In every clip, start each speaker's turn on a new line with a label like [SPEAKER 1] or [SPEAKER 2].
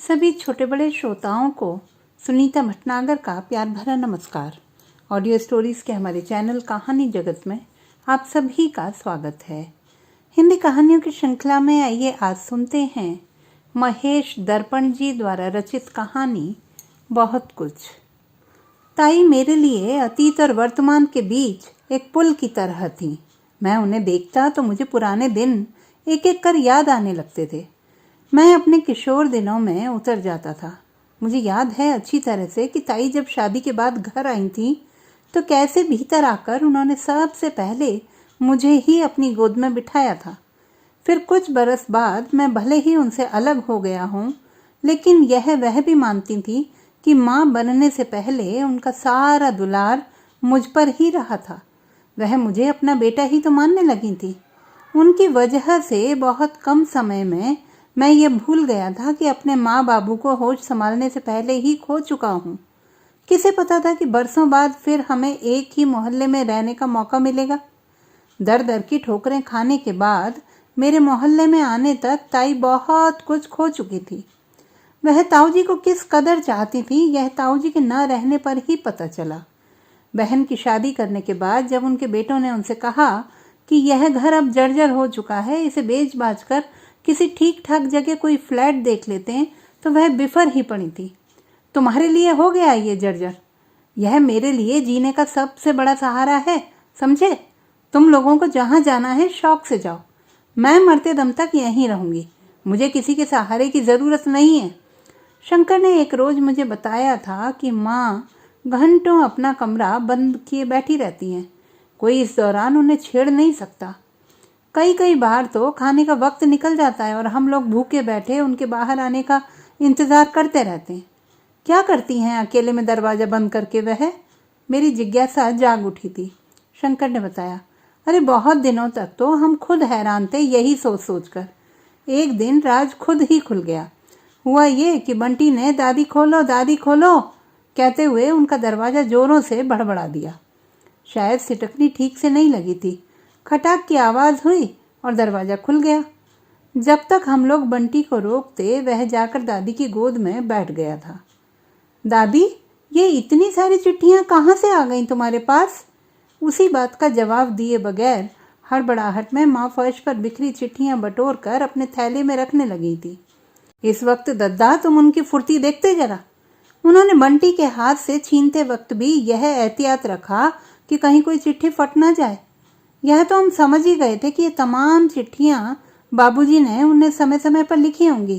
[SPEAKER 1] सभी छोटे बड़े श्रोताओं को सुनीता भटनागर का प्यार भरा नमस्कार। ऑडियो स्टोरीज के हमारे चैनल कहानी जगत में आप सभी का स्वागत है। हिंदी कहानियों की श्रृंखला में आइए आज सुनते हैं महेश दर्पण जी द्वारा रचित कहानी बहुत कुछ। ताई मेरे लिए अतीत और वर्तमान के बीच एक पुल की तरह थी। मैं उन्हें देखता तो मुझे पुराने दिन एक एक कर याद आने लगते थे। मैं अपने किशोर दिनों में उतर जाता था। मुझे याद है अच्छी तरह से कि ताई जब शादी के बाद घर आई थी तो कैसे भीतर आकर उन्होंने सबसे पहले मुझे ही अपनी गोद में बिठाया था। फिर कुछ बरस बाद मैं भले ही उनसे अलग हो गया हूँ, लेकिन वह भी मानती थी कि माँ बनने से पहले उनका सारा दुलार मुझ पर ही रहा था। वह मुझे अपना बेटा ही तो मानने लगी थी। उनकी वजह से बहुत कम समय में मैं ये भूल गया था कि अपने माँ बाबू को होश संभालने से पहले ही खो चुका हूँ। किसे पता था कि बरसों बाद फिर हमें एक ही मोहल्ले में रहने का मौका मिलेगा। दर दर की ठोकरें खाने के बाद मेरे मोहल्ले में आने तक ताई बहुत कुछ खो चुकी थी। वह ताऊजी को किस कदर चाहती थी यह ताऊजी के न रहने पर ही पता चला। बहन की शादी करने के बाद जब उनके बेटों ने उनसे कहा कि यह घर अब जर्जर हो चुका है, इसे बेच बाच कर किसी ठीक ठाक जगह कोई फ्लैट देख लेते हैं, तो वह बिफर ही पड़ी थी। तुम्हारे लिए हो गया ये जर्जर, यह मेरे लिए जीने का सबसे बड़ा सहारा है, समझे? तुम लोगों को जहाँ जाना है शौक से जाओ, मैं मरते दम तक यहीं रहूंगी। मुझे किसी के सहारे की ज़रूरत नहीं है। शंकर ने एक रोज़ मुझे बताया था कि माँ घंटों अपना कमरा बंद किए बैठी रहती हैं, कोई इस दौरान उन्हें छेड़ नहीं सकता। कई बार तो खाने का वक्त निकल जाता है और हम लोग भूखे बैठे उनके बाहर आने का इंतज़ार करते रहते हैं। क्या करती हैं अकेले में दरवाज़ा बंद करके वह? मेरी जिज्ञासा जाग उठी थी। शंकर ने बताया, अरे बहुत दिनों तक तो हम खुद हैरान थे यही सोच सोच कर। एक दिन राज खुद ही खुल गया। हुआ ये कि बंटी ने दादी खोलो कहते हुए उनका दरवाज़ा जोरों से बड़बड़ा दिया। शायद सिटकनी ठीक से नहीं लगी थी। खटाक की आवाज़ हुई और दरवाज़ा खुल गया। जब तक हम लोग बंटी को रोकते वह जाकर दादी की गोद में बैठ गया था। दादी, ये इतनी सारी चिट्ठियाँ कहाँ से आ गईं तुम्हारे पास? उसी बात का जवाब दिए बगैर हड़बड़ाहट में माँ फर्श पर बिखरी चिट्ठियाँ बटोर कर अपने थैले में रखने लगी थी। इस वक्त दद्दा, तुम उनकी फुर्ती देखते जरा। उन्होंने बंटी के हाथ से छीनते वक्त भी यह एहतियात रखा कि कहीं कोई चिट्ठी फट ना जाए। यह तो हम समझ ही गए थे कि ये तमाम चिट्ठियाँ बाबूजी ने उन्हें समय समय पर लिखी होंगी।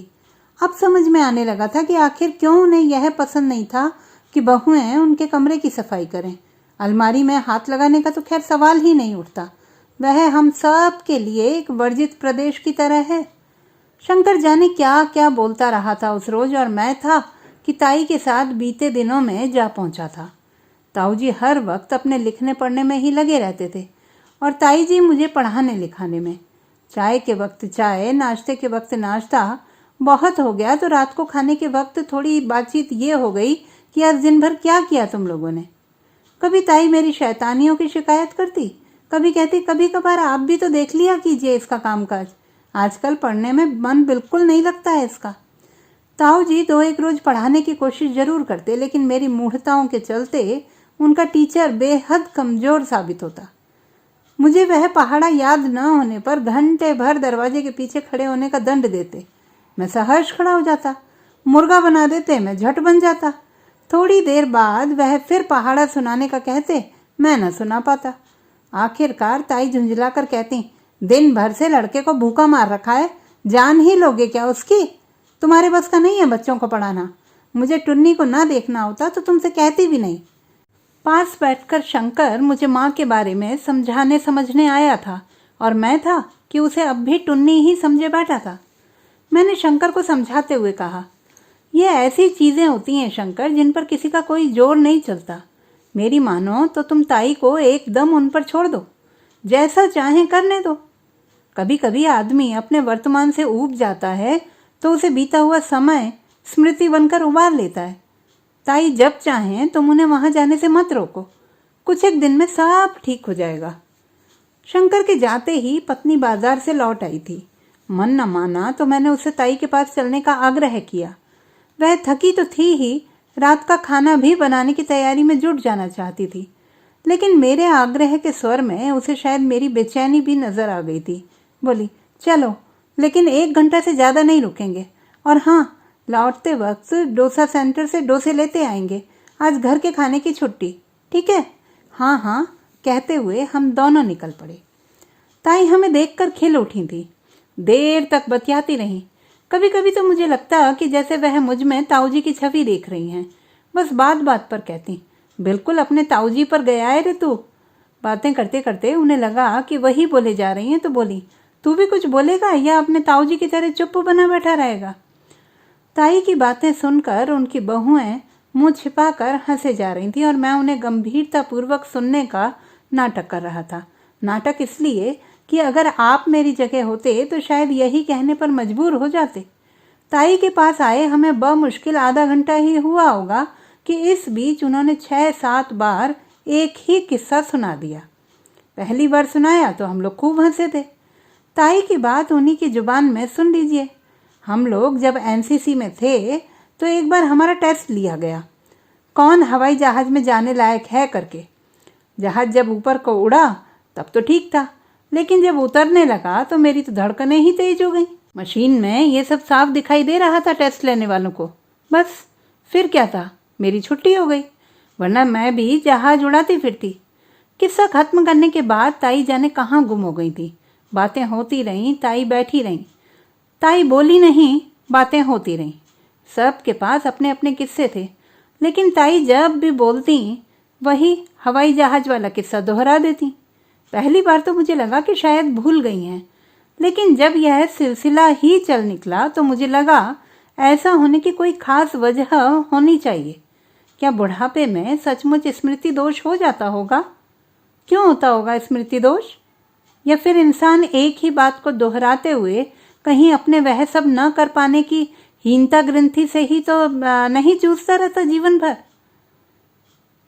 [SPEAKER 1] अब समझ में आने लगा था कि आखिर क्यों उन्हें यह पसंद नहीं था कि बहुएं उनके कमरे की सफाई करें। अलमारी में हाथ लगाने का तो खैर सवाल ही नहीं उठता। वह हम सब के लिए एक वर्जित प्रदेश की तरह है। शंकर जाने क्या क्या बोलता रहा था उस रोज, और मैं था कि ताई के साथ बीते दिनों में जा पहुंचा था। ताऊजी हर वक्त अपने लिखने पढ़ने में ही लगे रहते थे और ताई जी मुझे पढ़ाने लिखाने में। चाय के वक्त चाय, नाश्ते के वक्त नाश्ता। बहुत हो गया तो रात को खाने के वक्त थोड़ी बातचीत ये हो गई कि आज दिन भर क्या किया तुम लोगों ने। कभी ताई मेरी शैतानियों की शिकायत करती, कभी कहती कभी कभार आप भी तो देख लिया कीजिए इसका कामकाज, आजकल पढ़ने में मन बिल्कुल नहीं लगता है इसका। ताऊ जी दो एक रोज पढ़ाने की कोशिश जरूर करते, लेकिन मेरी मूढ़ताओं के चलते उनका टीचर बेहद कमजोर साबित होता। मुझे वह पहाड़ा याद न होने पर घंटे भर दरवाजे के पीछे खड़े होने का दंड देते। मैं सहर्ष खड़ा हो जाता। मुर्गा बना देते, मैं झट बन जाता। थोड़ी देर बाद वह फिर पहाड़ा सुनाने का कहते, मैं न सुना पाता। आखिरकार ताई झुंझला कर कहती, दिन भर से लड़के को भूखा मार रखा है, जान ही लोगे क्या उसकी? तुम्हारे बस का नहीं है बच्चों को पढ़ाना। मुझे टुन्नी को ना देखना होता तो तुमसे कहती भी नहीं। पास बैठकर शंकर मुझे माँ के बारे में समझाने समझने आया था और मैं था कि उसे अब भी टुन्नी ही समझे बैठा था। मैंने शंकर को समझाते हुए कहा, ये ऐसी चीज़ें होती हैं शंकर जिन पर किसी का कोई जोर नहीं चलता। मेरी मानो तो तुम ताई को एकदम उन पर छोड़ दो, जैसा चाहें करने दो। कभी कभी आदमी अपने वर्तमान से ऊब जाता है तो उसे बीता हुआ समय स्मृति बनकर उबार लेता है। ताई जब चाहें तुम उन्हें वहां जाने से मत रोको, कुछ एक दिन में सब ठीक हो जाएगा। शंकर के जाते ही पत्नी बाजार से लौट आई थी। मन न माना तो मैंने उसे ताई के पास चलने का आग्रह किया। वह थकी तो थी ही, रात का खाना भी बनाने की तैयारी में जुट जाना चाहती थी, लेकिन मेरे आग्रह के स्वर में उसे शायद मेरी बेचैनी भी नजर आ गई थी। बोली, चलो, लेकिन 1 घंटा से ज़्यादा नहीं रुकेंगे। और हाँ, लौटते वक्त डोसा सेंटर से डोसे लेते आएंगे। आज घर के खाने की छुट्टी, ठीक है? हाँ हाँ कहते हुए हम दोनों निकल पड़े। ताई हमें देखकर खिल उठी थी। देर तक बतियाती रहीं। कभी कभी तो मुझे लगता कि जैसे वह मुझ में ताऊजी की छवि देख रही हैं। बस बात बात पर कहती, बिल्कुल अपने ताऊजी पर गया है रे तू। बातें करते करते उन्हें लगा कि वही बोले जा रही हैं, तो बोली, तू भी कुछ बोलेगा या अपने ताऊजी की तरह चुप बना बैठा रहेगा? ताई की बातें सुनकर उनकी बहुएं मुंह छिपाकर हंसे जा रही थी और मैं उन्हें गंभीरतापूर्वक सुनने का नाटक कर रहा था। नाटक इसलिए कि अगर आप मेरी जगह होते तो शायद यही कहने पर मजबूर हो जाते। ताई के पास आए हमें बमुश्किल आधा घंटा ही हुआ होगा कि इस बीच उन्होंने 6-7 बार एक ही किस्सा सुना दिया। पहली बार सुनाया तो हम लोग खूब हंसे थे। ताई की बात उन्हीं की जुबान में सुन लीजिए। हम लोग जब एनसीसी में थे तो एक बार हमारा टेस्ट लिया गया, कौन हवाई जहाज में जाने लायक है करके। जहाज जब ऊपर को उड़ा तब तो ठीक था, लेकिन जब उतरने लगा तो मेरी तो धड़कनें ही तेज हो गई। मशीन में ये सब साफ दिखाई दे रहा था टेस्ट लेने वालों को। बस फिर क्या था, मेरी छुट्टी हो गई, वरना मैं भी जहाज उड़ाती फिरती। किस्सा खत्म करने के बाद ताई जाने कहाँ गुम हो गई थी। बातें होती रहीं, ताई बैठी रहीं। ताई बोली नहीं, बातें होती रहीं। सब के पास अपने अपने किस्से थे, लेकिन ताई जब भी बोलती वही हवाई जहाज वाला किस्सा दोहरा देती। पहली बार तो मुझे लगा कि शायद भूल गई हैं, लेकिन जब यह सिलसिला ही चल निकला तो मुझे लगा ऐसा होने की कोई खास वजह होनी चाहिए। क्या बुढ़ापे में सचमुच स्मृति दोष हो जाता होगा? क्यों होता होगा स्मृति दोष? या फिर इंसान एक ही बात को दोहराते हुए कहीं अपने वह सब न कर पाने की हीनता ग्रंथि से ही तो नहीं जूझता रहता जीवन भर?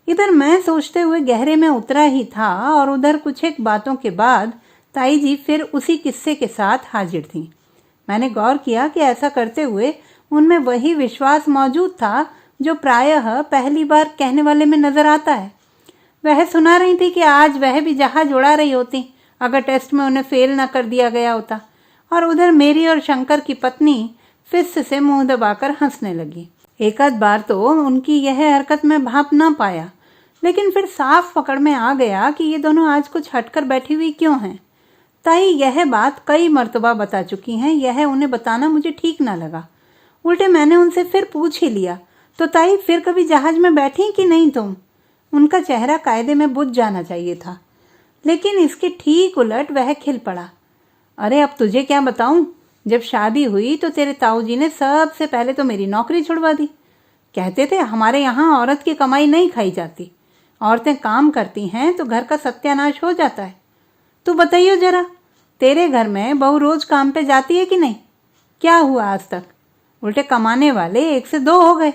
[SPEAKER 1] इधर मैं सोचते हुए गहरे में उतरा ही था और उधर कुछ एक बातों के बाद ताई जी फिर उसी किस्से के साथ हाजिर थीं। मैंने गौर किया कि ऐसा करते हुए उनमें वही विश्वास मौजूद था जो प्रायः पहली बार कहने वाले में नजर आता है। वह सुना रही थी कि आज वह भी जहाज उड़ा रही होती अगर टेस्ट में उन्हें फेल न कर दिया गया होता, और उधर मेरी और शंकर की पत्नी फिस से मुंह दबाकर हंसने लगी। एक आध बार तो उनकी यह हरकत में भाप न पाया, लेकिन फिर साफ पकड़ में आ गया कि ये दोनों आज कुछ हटकर बैठी हुई क्यों हैं। ताई यह बात कई मर्तबा बता चुकी हैं, यह उन्हें बताना मुझे ठीक ना लगा। उल्टे मैंने उनसे फिर पूछ ही लिया, तो ताई फिर कभी जहाज में बैठी कि नहीं तुम? उनका चेहरा कायदे में बुझ जाना चाहिए था, लेकिन इसके ठीक उलट वह खिल पड़ा। अरे अब तुझे क्या बताऊं, जब शादी हुई तो तेरे ताऊजी ने सबसे पहले तो मेरी नौकरी छुड़वा दी। कहते थे हमारे यहाँ औरत की कमाई नहीं खाई जाती, औरतें काम करती हैं तो घर का सत्यानाश हो जाता है। तू बताइयो जरा, तेरे घर में बहू रोज काम पे जाती है कि नहीं? क्या हुआ आज तक? उल्टे कमाने वाले 1 से 2 हो गए।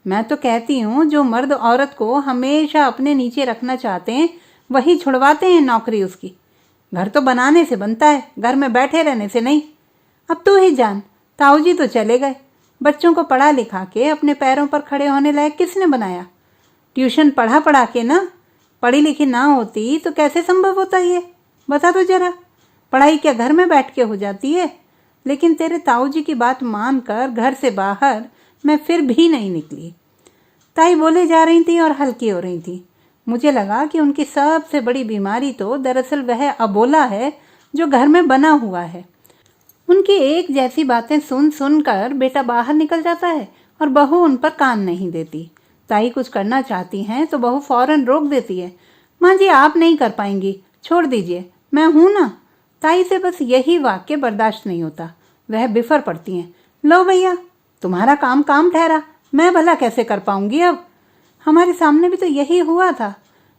[SPEAKER 1] मैं तो कहती हूँ जो मर्द औरत को हमेशा अपने नीचे रखना चाहते हैं वही छुड़वाते हैं नौकरी उसकी। घर तो बनाने से बनता है, घर में बैठे रहने से नहीं। अब तू ही जान, ताऊजी तो चले गए, बच्चों को पढ़ा लिखा के अपने पैरों पर खड़े होने लायक किसने बनाया? ट्यूशन पढ़ा पढ़ा के ना। पढ़ी लिखी ना होती तो कैसे संभव होता ये? बता तो जरा। पढ़ाई क्या घर में बैठ के हो जाती है? लेकिन तेरे ताऊजी की बात मानकर घर से बाहर मैं फिर भी नहीं निकली। ताई बोले जा रही थी और हल्की हो रही थी। मुझे लगा कि उनकी सबसे बड़ी बीमारी तो दरअसल वह अबोला है जो घर में बना हुआ है। उनकी एक जैसी बातें सुन सुनकर बेटा बाहर निकल जाता है और बहू उन पर कान नहीं देती। ताई कुछ करना चाहती हैं तो बहू फौरन रोक देती है। माँ जी आप नहीं कर पाएंगी, छोड़ दीजिए, मैं हूं ना। ताई से बस यही वाक्य बर्दाश्त नहीं होता, वह बिफर पड़ती हैं। लो भैया, तुम्हारा काम काम ठहरा, मैं भला कैसे कर पाऊंगी अब? हमारे सामने भी तो यही हुआ था।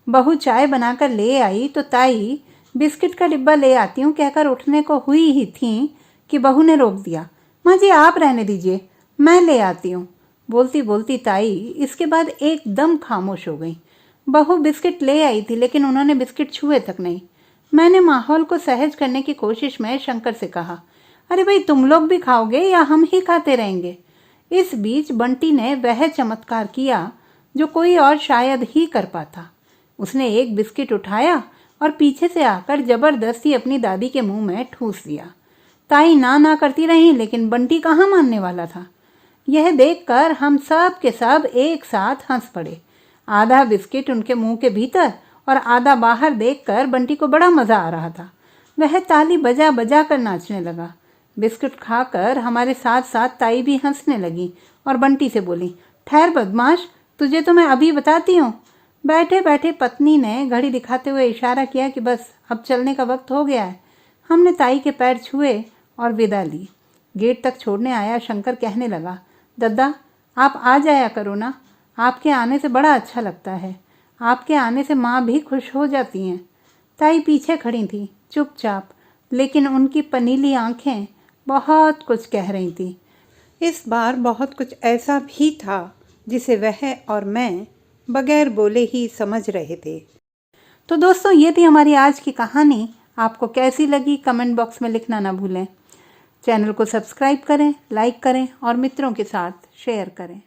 [SPEAKER 1] बहू चाय बनाकर ले आई तो ताई बिस्किट का डिब्बा ले आती हूँ कहकर उठने को हुई ही थी कि बहू ने रोक दिया। माँ जी आप रहने दीजिए, मैं ले आती हूँ। बोलती बोलती ताई इसके बाद एकदम खामोश हो गई। बहू बिस्किट ले आई थी लेकिन उन्होंने बिस्किट छुए तक नहीं। मैंने माहौल को सहज करने की कोशिश में शंकर से कहा, अरे भाई तुम लोग भी खाओगे या हम ही खाते रहेंगे? इस बीच बंटी ने वह चमत्कार किया जो कोई और शायद ही कर पाता। उसने एक बिस्किट उठाया और पीछे से आकर जबरदस्ती अपनी दादी के मुंह में ठूस दिया। ताई ना करती रही, लेकिन बंटी कहाँ मानने वाला था। यह देखकर हम सब के सब एक साथ हंस पड़े। आधा बिस्किट उनके मुंह के भीतर और आधा बाहर देखकर बंटी को बड़ा मजा आ रहा था। वह ताली बजा बजा कर नाचने लगा। बिस्कुट खाकर हमारे साथ साथ ताई भी हंसने लगी और बंटी से बोली, ठहर बदमाश, तुझे तो मैं अभी बताती हूँ। बैठे बैठे पत्नी ने घड़ी दिखाते हुए इशारा किया कि बस अब चलने का वक्त हो गया है। हमने ताई के पैर छुए और विदा ली। गेट तक छोड़ने आया शंकर कहने लगा, दद्दा आप आ जाया करो ना, आपके आने से बड़ा अच्छा लगता है। आपके आने से माँ भी खुश हो जाती हैं। ताई पीछे खड़ी थी चुपचाप, लेकिन उनकी पनीली आंखें बहुत कुछ कह रही थी। इस बार बहुत कुछ ऐसा भी था जिसे वह और मैं बगैर बोले ही समझ रहे थे। तो दोस्तों, ये थी हमारी आज की कहानी। आपको कैसी लगी कमेंट बॉक्स में लिखना ना भूलें। चैनल को सब्सक्राइब करें, लाइक करें और मित्रों के साथ शेयर करें।